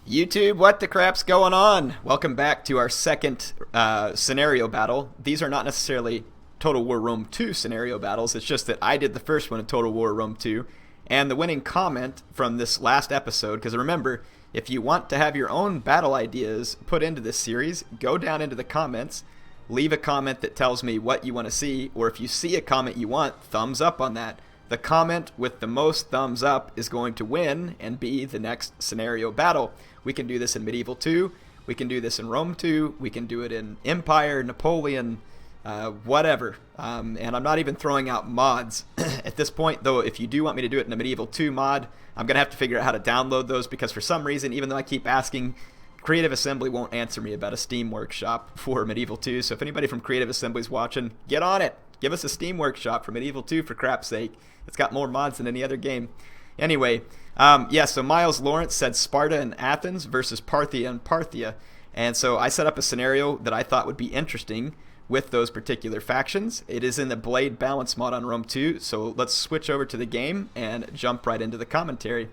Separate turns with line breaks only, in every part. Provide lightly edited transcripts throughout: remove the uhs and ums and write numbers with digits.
YouTube, what the crap's going on? Welcome back to our second scenario battle. These are not necessarily Total War Rome 2 scenario battles. It's just that I did the first one in Total War Rome 2. And the winning comment from this last episode, because remember, if you want to have your own battle ideas put into this series, go down into the comments, leave a comment that tells me what you want to see, or if you see a comment you want, thumbs up on that. The comment with the most thumbs up is going to win and be the next scenario battle. We can do this in Medieval 2, we can do this in Rome 2, we can do it in Empire, Napoleon, whatever. And I'm not even throwing out mods at this point, though if you do want me to do it in a Medieval 2 mod, I'm going to have to figure out how to download those because for some reason, even though I keep asking, Creative Assembly won't answer me about a Steam workshop for Medieval 2. So if anybody from Creative Assembly is watching, get on it. Give us a Steam workshop for Medieval 2 for crap's sake. It's got more mods than any other game. Anyway, so Miles Lawrence said Sparta and Athens versus Parthia and Parthia. And so I set up a scenario that I thought would be interesting with those particular factions. It is in the Blade Balance mod on Rome 2, so let's switch over to the game and jump right into the commentary.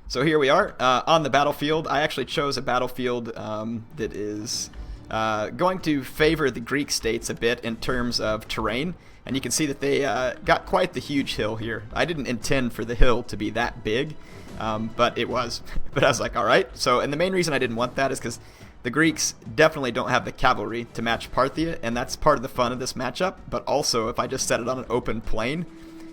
So here we are on the battlefield. I actually chose a battlefield that is going to favor the Greek states a bit in terms of terrain. And you can see that they got quite the huge hill here. I didn't intend for the hill to be that big, but it was. But I was like, all right. So, and the main reason I didn't want that is because the Greeks definitely don't have the cavalry to match Parthia, and that's part of the fun of this matchup. But also, if I just set it on an open plain,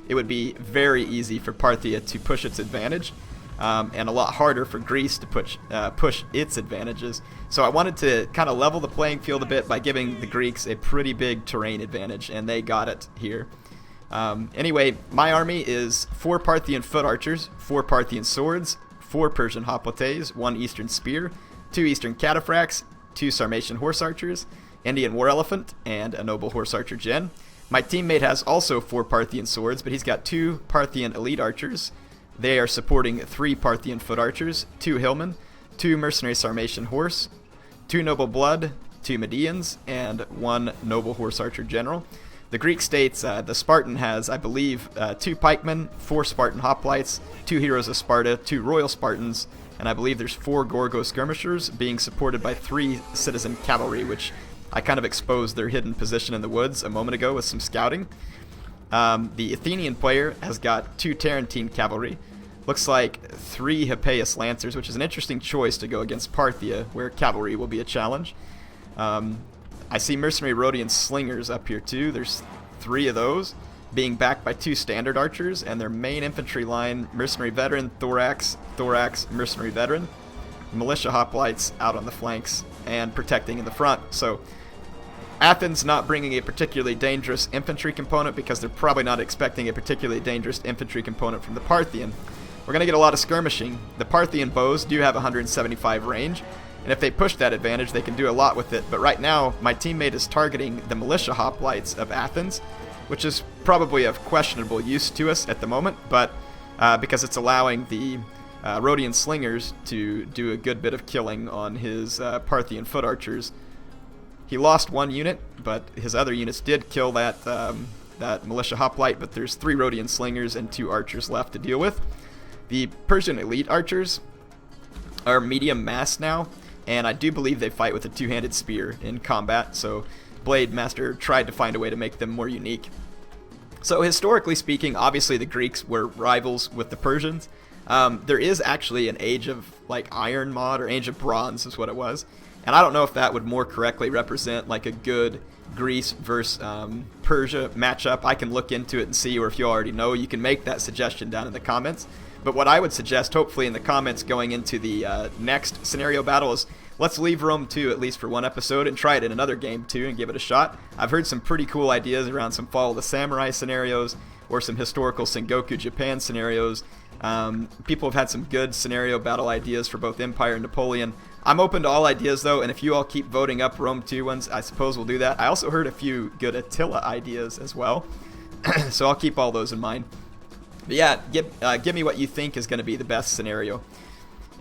it would be very easy for Parthia to push its advantage. And a lot harder for Greece to push its advantages. So I wanted to kind of level the playing field a bit by giving the Greeks a pretty big terrain advantage, and they got it here. Anyway, my army is 4 Parthian foot archers, 4 Parthian swords, 4 Persian hoplites, 1 Eastern spear, 2 Eastern cataphracts, 2 Sarmatian horse archers, Indian war elephant, and a noble horse archer gen. My teammate has also 4 Parthian swords, but he's got 2 Parthian elite archers. They are supporting 3 Parthian foot archers, 2 hillmen, 2 mercenary Sarmatian horse, 2 noble blood, 2 Medians, and 1 noble horse archer general. The Greek states, the Spartan has, I believe, 2 pikemen, 4 Spartan hoplites, 2 heroes of Sparta, 2 royal Spartans, and I believe there's 4 Gorgo skirmishers being supported by 3 citizen cavalry, which I kind of exposed their hidden position in the woods a moment ago with some scouting. The Athenian player has got 2 Tarentine cavalry. Looks like 3 Hippeus lancers, which is an interesting choice to go against Parthia, where cavalry will be a challenge. I see mercenary Rhodian slingers up here too. There's 3 of those, being backed by 2 standard archers, and their main infantry line, mercenary veteran, thorax, mercenary veteran, militia hoplites out on the flanks, and protecting in the front. So Athens not bringing a particularly dangerous infantry component because they're probably not expecting a particularly dangerous infantry component from the Parthian. We're going to get a lot of skirmishing. The Parthian bows do have 175 range, and if they push that advantage, they can do a lot with it. But right now, my teammate is targeting the militia hoplites of Athens, which is probably of questionable use to us at the moment, but because it's allowing the Rhodian slingers to do a good bit of killing on his Parthian foot archers. He lost 1 unit, but his other units did kill that militia hoplite, but there's 3 Rhodian slingers and 2 archers left to deal with. The Persian elite archers are medium mass now, and I do believe they fight with a 2-handed spear in combat, so Blade Master tried to find a way to make them more unique. So historically speaking, obviously the Greeks were rivals with the Persians. There is actually an Age of Iron mod, or Age of Bronze is what it was. And I don't know if that would more correctly represent a good Greece versus Persia matchup. I can look into it and see, or if you already know, you can make that suggestion down in the comments. But what I would suggest, hopefully in the comments going into the next scenario battle, is let's leave Rome 2 at least for 1 episode and try it in another game too and give it a shot. I've heard some pretty cool ideas around some Fall of the Samurai scenarios or some historical Sengoku Japan scenarios. People have had some good scenario battle ideas for both Empire and Napoleon. I'm open to all ideas though, and if you all keep voting up Rome 2 ones, I suppose we'll do that. I also heard a few good Attila ideas as well, so I'll keep all those in mind. But yeah, give me what you think is going to be the best scenario.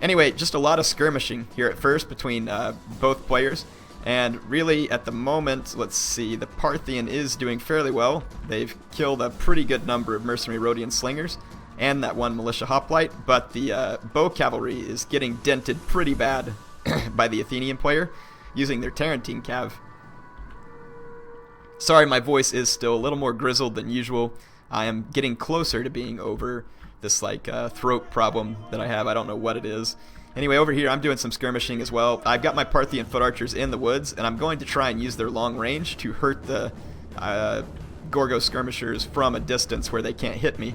Anyway, just a lot of skirmishing here at first between both players. And really, at the moment, let's see, the Parthian is doing fairly well. They've killed a pretty good number of mercenary Rhodian slingers. and that one militia hoplite, but the bow cavalry is getting dented pretty bad by the Athenian player using their Tarentine cav. Sorry, my voice is still a little more grizzled than usual. I am getting closer to being over this throat problem that I have. I don't know what it is. Anyway, over here I'm doing some skirmishing as well. I've got my Parthian foot archers in the woods, and I'm going to try and use their long range to hurt the Gorgo skirmishers from a distance where they can't hit me.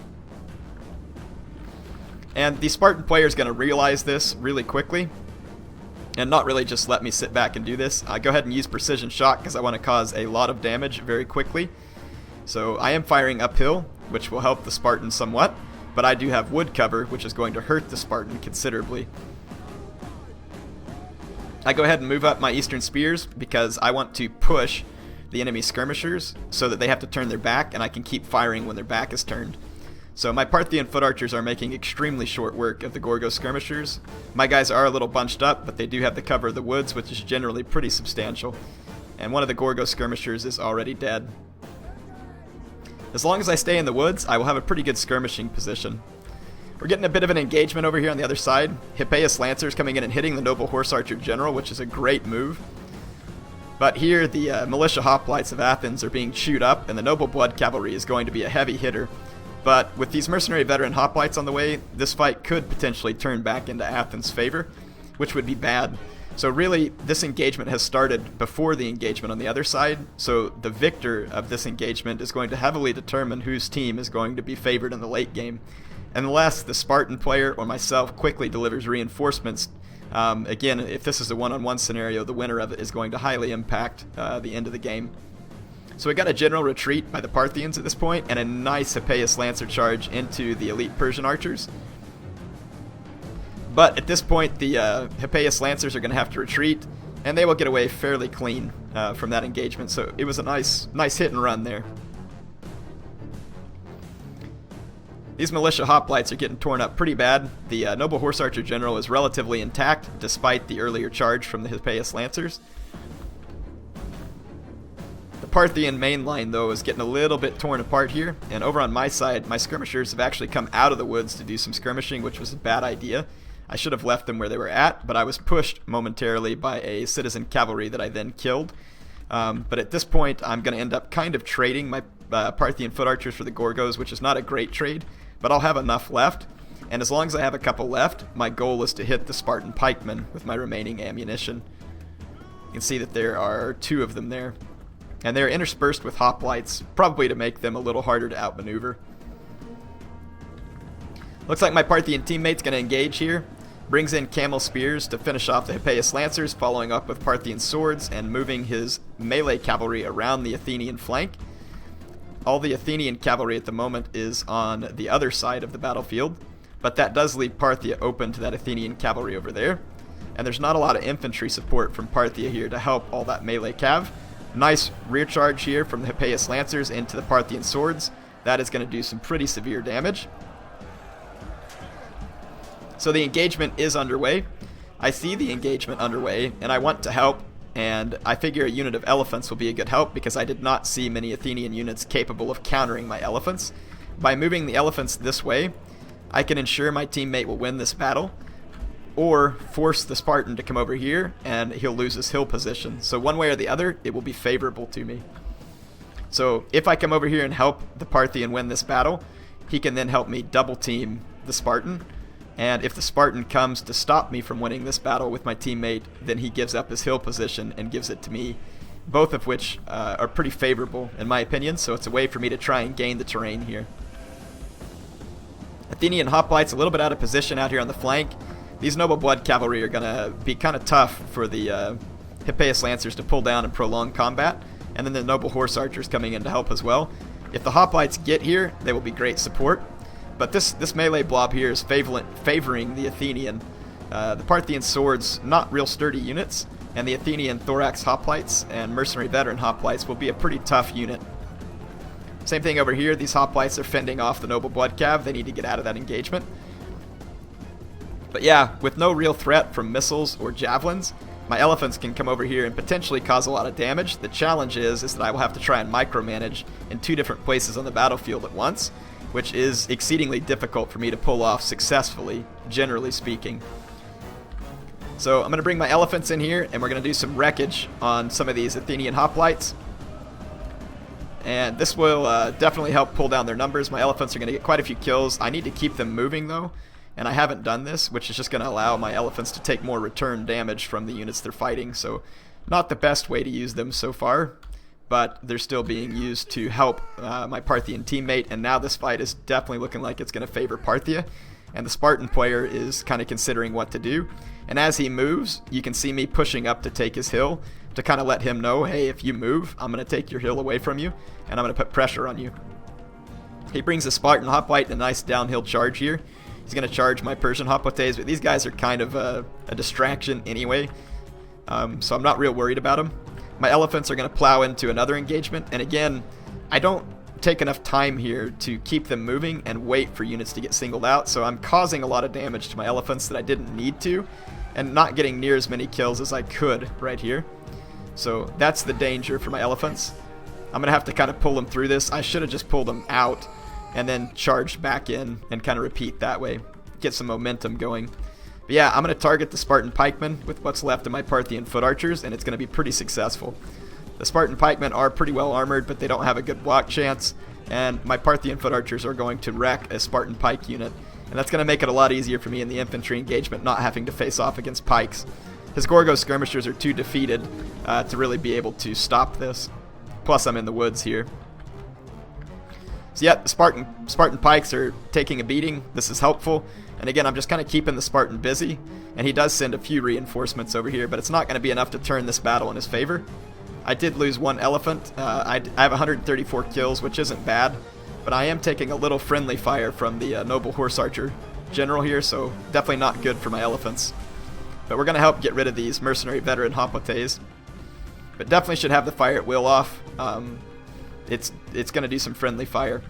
And the Spartan player is going to realize this really quickly and not really just let me sit back and do this. I go ahead and use precision shot because I want to cause a lot of damage very quickly. So I am firing uphill, which will help the Spartan somewhat, but I do have wood cover, which is going to hurt the Spartan considerably. I go ahead and move up my eastern spears because I want to push the enemy skirmishers so that they have to turn their back, and I can keep firing when their back is turned. So my Parthian foot archers are making extremely short work of the Gorgo skirmishers. My guys are a little bunched up, but they do have the cover of the woods, which is generally pretty substantial. And one of the Gorgo skirmishers is already dead. As long as I stay in the woods, I will have a pretty good skirmishing position. We're getting a bit of an engagement over here on the other side. Hippeus Lancers coming in and hitting the Noble Horse Archer General, which is a great move. But here, the Militia Hoplites of Athens are being chewed up, and the Noble Blood Cavalry is going to be a heavy hitter. But with these Mercenary Veteran Hoplites on the way, this fight could potentially turn back into Athens' favor, which would be bad. So really, this engagement has started before the engagement on the other side, so the victor of this engagement is going to heavily determine whose team is going to be favored in the late game. Unless the Spartan player or myself quickly delivers reinforcements. Again, if this is a one-on-one scenario, the winner of it is going to highly impact the end of the game. So we got a general retreat by the Parthians at this point, and a nice Hippeus Lancer charge into the elite Persian archers. But at this point, the Hippeus Lancers are going to have to retreat, and they will get away fairly clean from that engagement. So it was a nice hit and run there. These militia hoplites are getting torn up pretty bad. The Noble Horse Archer General is relatively intact, despite the earlier charge from the Hippeus Lancers. The Parthian main line, though, is getting a little bit torn apart here, and over on my side, my skirmishers have actually come out of the woods to do some skirmishing, which was a bad idea. I should have left them where they were at, but I was pushed momentarily by a citizen cavalry that I then killed. But at this point, I'm going to end up kind of trading my Parthian foot archers for the Gorgos, which is not a great trade, but I'll have enough left. And as long as I have a couple left, my goal is to hit the Spartan pikemen with my remaining ammunition. You can see that there are 2 of them there. And they're interspersed with hoplites, probably to make them a little harder to outmaneuver. Looks like my Parthian teammate's going to engage here. Brings in camel spears to finish off the Hippeus Lancers, following up with Parthian swords and moving his melee cavalry around the Athenian flank. All the Athenian cavalry at the moment is on the other side of the battlefield, but that does leave Parthia open to that Athenian cavalry over there. And there's not a lot of infantry support from Parthia here to help all that melee cav. Nice rear charge here from the Hippeus Lancers into the Parthian swords. That is going to do some pretty severe damage. So the engagement is underway. I see the engagement underway, and I want to help, and I figure a unit of elephants will be a good help because I did not see many Athenian units capable of countering my elephants. By moving the elephants this way, I can ensure my teammate will win this battle, or force the Spartan to come over here and he'll lose his hill position. So one way or the other, it will be favorable to me. So if I come over here and help the Parthian win this battle, he can then help me double team the Spartan. And if the Spartan comes to stop me from winning this battle with my teammate, then he gives up his hill position and gives it to me. Both of which are pretty favorable in my opinion, so it's a way for me to try and gain the terrain here. Athenian hoplites a little bit out of position out here on the flank. These Noble Blood Cavalry are going to be kind of tough for the Hippeus Lancers to pull down and prolong combat. And then the Noble Horse Archers coming in to help as well. If the hoplites get here, they will be great support. But this melee blob here is favoring the Athenian. The Parthian swords, not real sturdy units. And the Athenian Thorax Hoplites and Mercenary Veteran Hoplites will be a pretty tough unit. Same thing over here. These Hoplites are fending off the Noble Blood Cav. They need to get out of that engagement. But yeah, with no real threat from missiles or javelins, my elephants can come over here and potentially cause a lot of damage. The challenge is that I will have to try and micromanage in 2 different places on the battlefield at once. which is exceedingly difficult for me to pull off successfully, generally speaking. So I'm going to bring my elephants in here, and we're going to do some wreckage on some of these Athenian hoplites. And this will definitely help pull down their numbers. My elephants are going to get quite a few kills. I need to keep them moving though, and I haven't done this, which is just going to allow my elephants to take more return damage from the units they're fighting. So not the best way to use them so far, but they're still being used to help my Parthian teammate, and now this fight is definitely looking like it's going to favor Parthia, and the Spartan player is kind of considering what to do. And as he moves, you can see me pushing up to take his hill to kind of let him know, hey, if you move, I'm going to take your hill away from you, and I'm going to put pressure on you. He brings a Spartan hoplite and a nice downhill charge here. He's going to charge my Persian hoplites, but these guys are kind of a distraction anyway, so I'm not real worried about them. My elephants are going to plow into another engagement, and again, I don't take enough time here to keep them moving and wait for units to get singled out, so I'm causing a lot of damage to my elephants that I didn't need to, and not getting near as many kills as I could right here. So that's the danger for my elephants. I'm going to have to kind of pull them through this. I should have just pulled them out and then charged back in and kind of repeat that way. Get some momentum going. But yeah, I'm going to target the Spartan pikemen with what's left of my Parthian foot archers, and it's going to be pretty successful. The Spartan pikemen are pretty well armored, but they don't have a good block chance, and my Parthian foot archers are going to wreck a Spartan pike unit. And that's going to make it a lot easier for me in the infantry engagement, not having to face off against pikes. His Gorgo skirmishers are too defeated to really be able to stop this. Plus I'm in the woods here. So yeah, the Spartan pikes are taking a beating. This is helpful. And again, I'm just kind of keeping the Spartan busy. And he does send a few reinforcements over here, but it's not going to be enough to turn this battle in his favor. I did lose one elephant. I have 134 kills, which isn't bad. But I am taking a little friendly fire from the noble horse archer general here, so definitely not good for my elephants. But we're going to help get rid of these mercenary veteran hoplites. But definitely should have the fire at will off. It's going to do some friendly fire.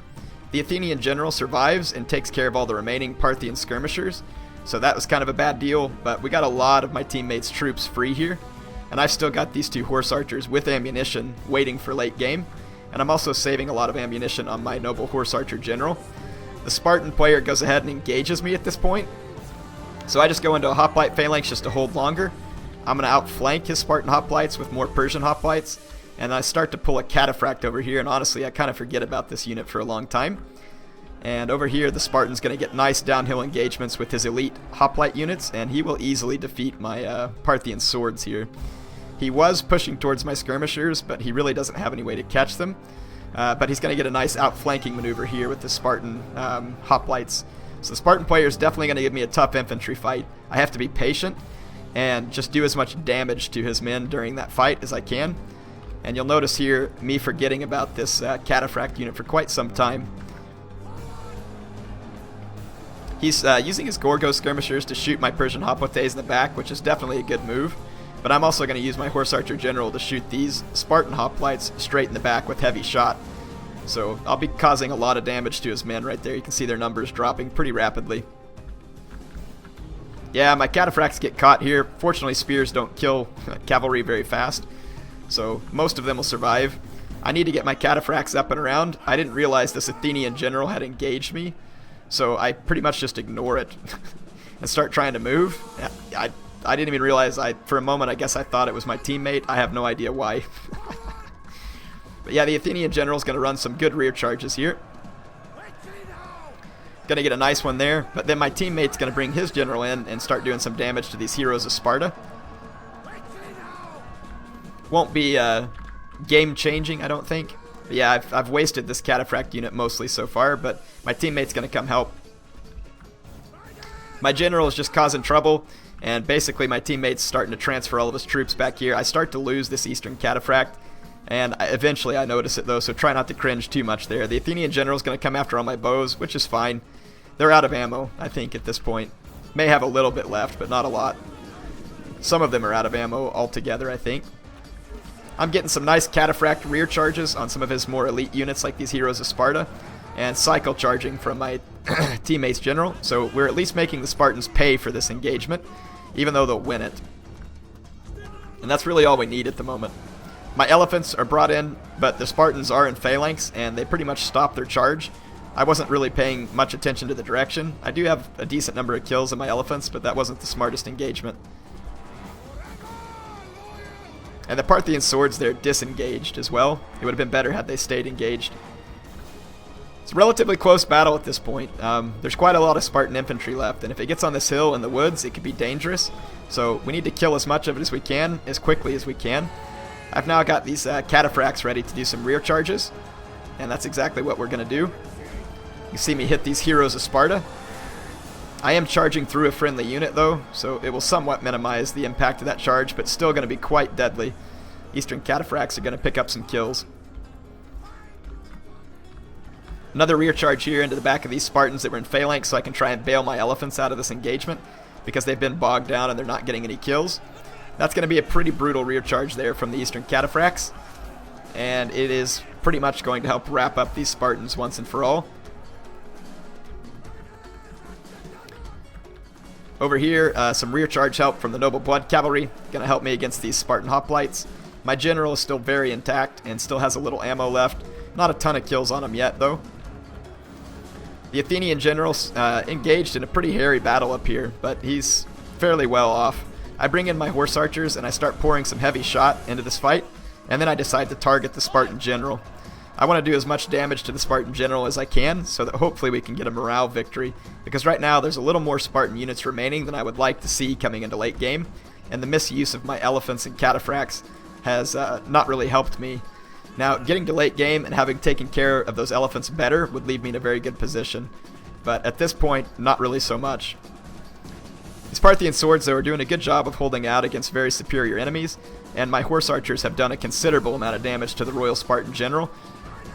The Athenian general survives and takes care of all the remaining Parthian skirmishers, so that was kind of a bad deal, but we got a lot of my teammates' troops free here, and I've still got these two horse archers with ammunition waiting for late game, and I'm also saving a lot of ammunition on my noble horse archer general. The Spartan player goes ahead and engages me at this point, so I just go into a hoplite phalanx just to hold longer. I'm going to outflank his Spartan hoplites with more Persian hoplites, and I start to pull a cataphract over here, and honestly I kind of forget about this unit for a long time. And over here the Spartan's going to get nice downhill engagements with his elite hoplite units, and he will easily defeat my Parthian swords here. He was pushing towards my skirmishers, but he really doesn't have any way to catch them. But he's going to get a nice outflanking maneuver here with the Spartan hoplites. So the Spartan player is definitely going to give me a tough infantry fight. I have to be patient and just do as much damage to his men during that fight as I can. And you'll notice here me forgetting about this cataphract unit for quite some time. He's using his Gorgo skirmishers to shoot my Persian hoplites in the back, which is definitely a good move. But I'm also going to use my horse archer general to shoot these Spartan hoplites straight in the back with heavy shot. So I'll be causing a lot of damage to his men right there. You can see their numbers dropping pretty rapidly. Yeah, my cataphracts get caught here. Fortunately, spears don't kill cavalry very fast, so most of them will survive. I need to get my cataphracts up and around. I didn't realize this Athenian general had engaged me, so I pretty much just ignore it and start trying to move. I didn't even realize, for a moment I guess I thought it was my teammate. I have no idea why. But yeah, the Athenian general is going to run some good rear charges here. Going to get a nice one there, but then my teammate's going to bring his general in and start doing some damage to these heroes of Sparta. Won't be game changing, I don't think. But yeah, I've wasted this cataphract unit mostly so far, but my teammate's going to come help. My general is just causing trouble, and basically my teammate's starting to transfer all of his troops back here. I start to lose this eastern cataphract, and eventually I notice it though, so try not to cringe too much there. The Athenian general is going to come after all my bows, which is fine. They're out of ammo, I think, at this point. May have a little bit left, but not a lot. Some of them are out of ammo altogether, I think. I'm getting some nice cataphract rear charges on some of his more elite units like these heroes of Sparta, and cycle charging from my teammate's general, so we're at least making the Spartans pay for this engagement, even though they'll win it. And that's really all we need at the moment. My elephants are brought in, but the Spartans are in phalanx, and they pretty much stop their charge. I wasn't really paying much attention to the direction. I do have a decent number of kills in my elephants, but that wasn't the smartest engagement. And the Parthian swords, they're disengaged as well. It would have been better had they stayed engaged. It's a relatively close battle at this point. There's quite a lot of Spartan infantry left, and if it gets on this hill in the woods, it could be dangerous. So we need to kill as much of it as we can, as quickly as we can. I've now got these cataphracts ready to do some rear charges, and that's exactly what we're going to do. You see me hit these heroes of Sparta. I am charging through a friendly unit though, so it will somewhat minimize the impact of that charge, but still going to be quite deadly. Eastern cataphracts are going to pick up some kills. Another rear charge here into the back of these Spartans that were in phalanx, so I can try and bail my elephants out of this engagement because they've been bogged down and they're not getting any kills. That's going to be a pretty brutal rear charge there from the Eastern cataphracts, and it is pretty much going to help wrap up these Spartans once and for all. Over here, some rear charge help from the Noble Blood Cavalry, going to help me against these Spartan hoplites. My general is still very intact and still has a little ammo left. Not a ton of kills on him yet though. The Athenian general's engaged in a pretty hairy battle up here, but he's fairly well off. I bring in my horse archers and I start pouring some heavy shot into this fight, and then I decide to target the Spartan general. I want to do as much damage to the Spartan general as I can so that hopefully we can get a morale victory, because right now there's a little more Spartan units remaining than I would like to see coming into late game, and the misuse of my elephants and cataphracts has not really helped me. Now, getting to late game and having taken care of those elephants better would leave me in a very good position, but at this point, not really so much. These Parthian swords, though, are doing a good job of holding out against very superior enemies, and my horse archers have done a considerable amount of damage to the Royal Spartan General.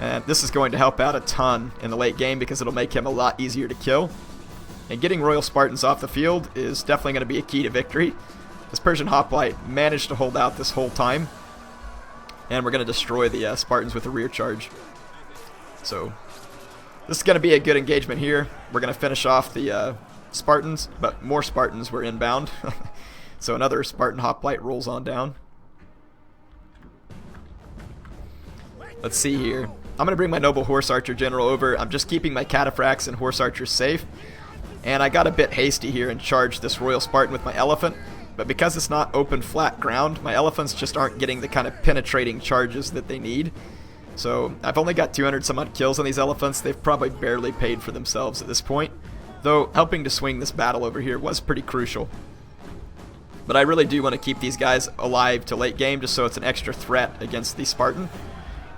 And this is going to help out a ton in the late game because it'll make him a lot easier to kill. And getting Royal Spartans off the field is definitely going to be a key to victory. This Persian hoplite managed to hold out this whole time, and we're going to destroy the Spartans with a rear charge. So this is going to be a good engagement here. We're going to finish off the Spartans, but more Spartans were inbound. So another Spartan hoplite rolls on down. Let's see here. I'm going to bring my Noble Horse Archer General over. I'm just keeping my cataphracts and horse archers safe. And I got a bit hasty here and charged this Royal Spartan with my elephant. But because it's not open flat ground, my elephants just aren't getting the kind of penetrating charges that they need. So I've only got 200 some odd kills on these elephants. They've probably barely paid for themselves at this point. Though helping to swing this battle over here was pretty crucial. But I really do want to keep these guys alive to late game just so it's an extra threat against the Spartan.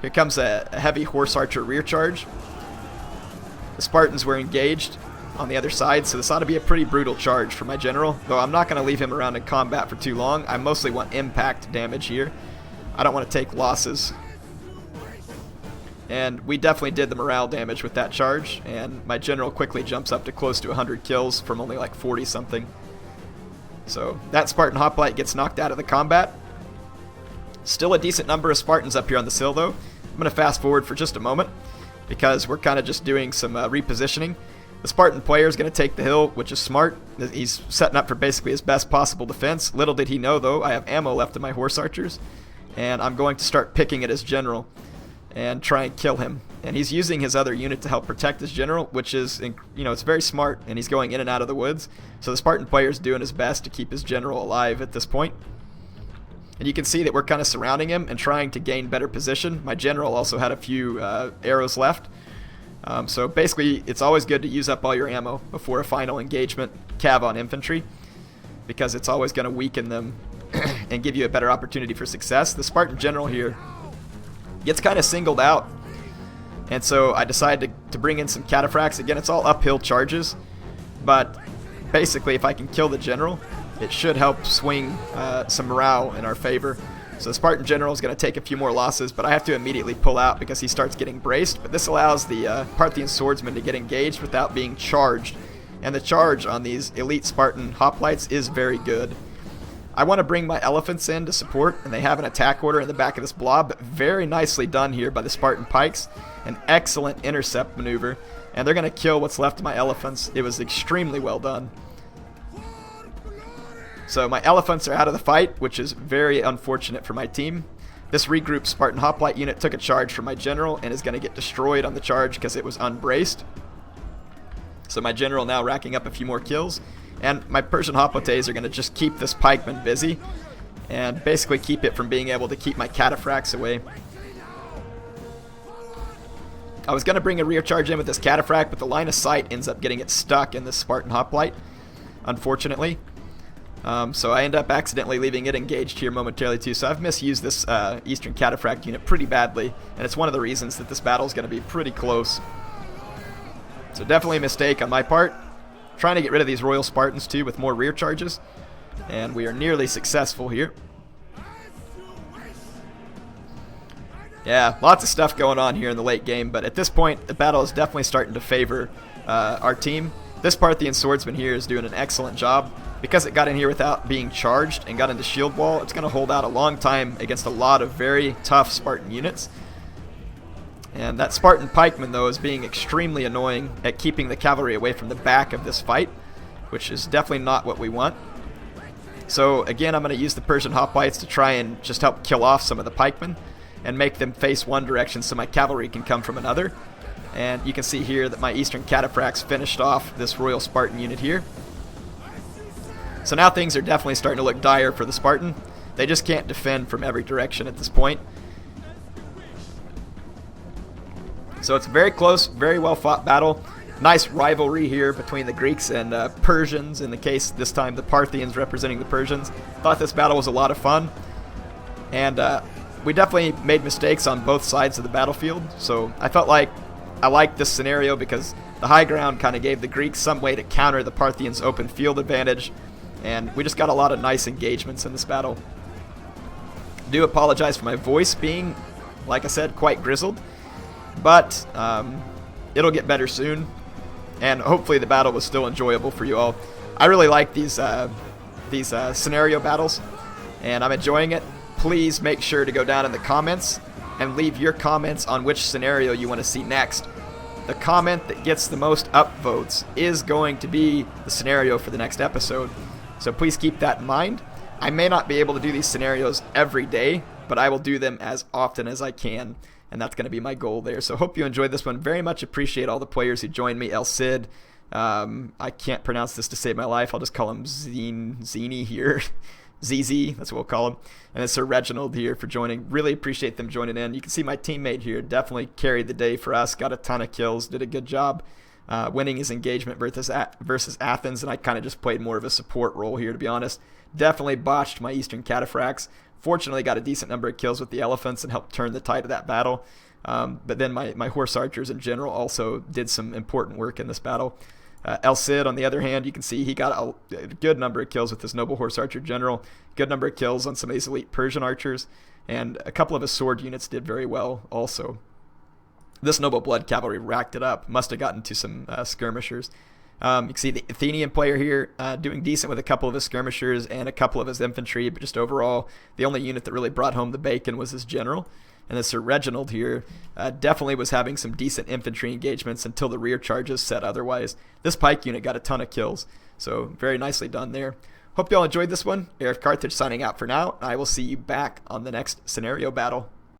Here comes a heavy horse archer rear charge. The Spartans were engaged on the other side, so this ought to be a pretty brutal charge for my general, though I'm not going to leave him around in combat for too long. I mostly want impact damage here. I don't want to take losses. And we definitely did the morale damage with that charge, and my general quickly jumps up to close to 100 kills from only like 40 something. So that Spartan hoplite gets knocked out of the combat. Still a decent number of Spartans up here on the hill though. I'm going to fast forward for just a moment because we're kind of just doing some repositioning. The Spartan player is going to take the hill, which is smart. He's setting up for basically his best possible defense. Little did he know though, I have ammo left in my horse archers, and I'm going to start picking at his general and try and kill him. And he's using his other unit to help protect his general, which is, it's very smart, and he's going in and out of the woods. So the Spartan player is doing his best to keep his general alive at this point. And you can see that we're kind of surrounding him and trying to gain better position. My general also had a few arrows left. So basically, it's always good to use up all your ammo before a final engagement, cav on infantry, because it's always going to weaken them and give you a better opportunity for success. The Spartan general here gets kind of singled out, and so I decided to bring in some cataphracts. Again, it's all uphill charges, but basically if I can kill the general, it should help swing some morale in our favor. So the Spartan general is going to take a few more losses, but I have to immediately pull out because he starts getting braced. But this allows the Parthian swordsman to get engaged without being charged, and the charge on these elite Spartan hoplites is very good. I want to bring my elephants in to support, and they have an attack order in the back of this blob, but very nicely done here by the Spartan pikes. An excellent intercept maneuver, and they're going to kill what's left of my elephants. It was extremely well done. So my elephants are out of the fight, which is very unfortunate for my team. This regrouped Spartan hoplite unit took a charge from my general and is going to get destroyed on the charge because it was unbraced. So my general now racking up a few more kills, and my Persian hoplites are going to just keep this pikeman busy and basically keep it from being able to keep my cataphracts away. I was going to bring a rear charge in with this cataphract, but the line of sight ends up getting it stuck in this Spartan hoplite, unfortunately. So I end up accidentally leaving it engaged here momentarily too. So I've misused this Eastern cataphract unit pretty badly, and it's one of the reasons that this battle is going to be pretty close. So definitely a mistake on my part. Trying to get rid of these Royal Spartans too with more rear charges, and we are nearly successful here. Yeah, lots of stuff going on here in the late game, but at this point, the battle is definitely starting to favor our team. This Parthian swordsman here is doing an excellent job. Because it got in here without being charged and got into shield wall, it's going to hold out a long time against a lot of very tough Spartan units. And that Spartan pikeman, though, is being extremely annoying at keeping the cavalry away from the back of this fight, which is definitely not what we want. So, again, I'm going to use the Persian hoplites to try and just help kill off some of the pikemen and make them face one direction so my cavalry can come from another. And you can see here that my Eastern cataphracts finished off this Royal Spartan unit here. So now things are definitely starting to look dire for the Spartan. They just can't defend from every direction at this point. So it's a very close, very well fought battle. Nice rivalry here between the Greeks and Persians, in the case this time the Parthians representing the Persians. Thought this battle was a lot of fun. And we definitely made mistakes on both sides of the battlefield. So I felt like I liked this scenario because the high ground kind of gave the Greeks some way to counter the Parthians' open field advantage. And we just got a lot of nice engagements in this battle. I do apologize for my voice being, like I said, quite grizzled. But it'll get better soon. And hopefully the battle was still enjoyable for you all. I really like these scenario battles, and I'm enjoying it. Please make sure to go down in the comments and leave your comments on which scenario you want to see next. The comment that gets the most upvotes is going to be the scenario for the next episode. So please keep that in mind. I may not be able to do these scenarios every day, but I will do them as often as I can. And that's going to be my goal there. So hope you enjoyed this one. Very much appreciate all the players who joined me. El Cid. I can't pronounce this to save my life. I'll just call him Zini here. ZZ, that's what we'll call him. And then Sir Reginald here for joining. Really appreciate them joining in. You can see my teammate here definitely carried the day for us. Got a ton of kills. Did a good job winning his engagement versus Athens. And I kind of just played more of a support role here, to be honest. Definitely botched my Eastern cataphracts. Fortunately got a decent number of kills with the elephants and helped turn the tide of that battle. But then my horse archers in general also did some important work in this battle. El Cid, on the other hand, you can see he got a good number of kills with his noble horse archer general, good number of kills on some of these elite Persian archers, and a couple of his sword units did very well also. This noble blood cavalry racked it up, must have gotten to some skirmishers. You can see the Athenian player here doing decent with a couple of his skirmishers and a couple of his infantry, but just overall, the only unit that really brought home the bacon was his general. And then Sir Reginald here definitely was having some decent infantry engagements until the rear charges said otherwise. This pike unit got a ton of kills, so very nicely done there. Hope you all enjoyed this one. HeirofCarthage signing out for now. I will see you back on the next scenario battle.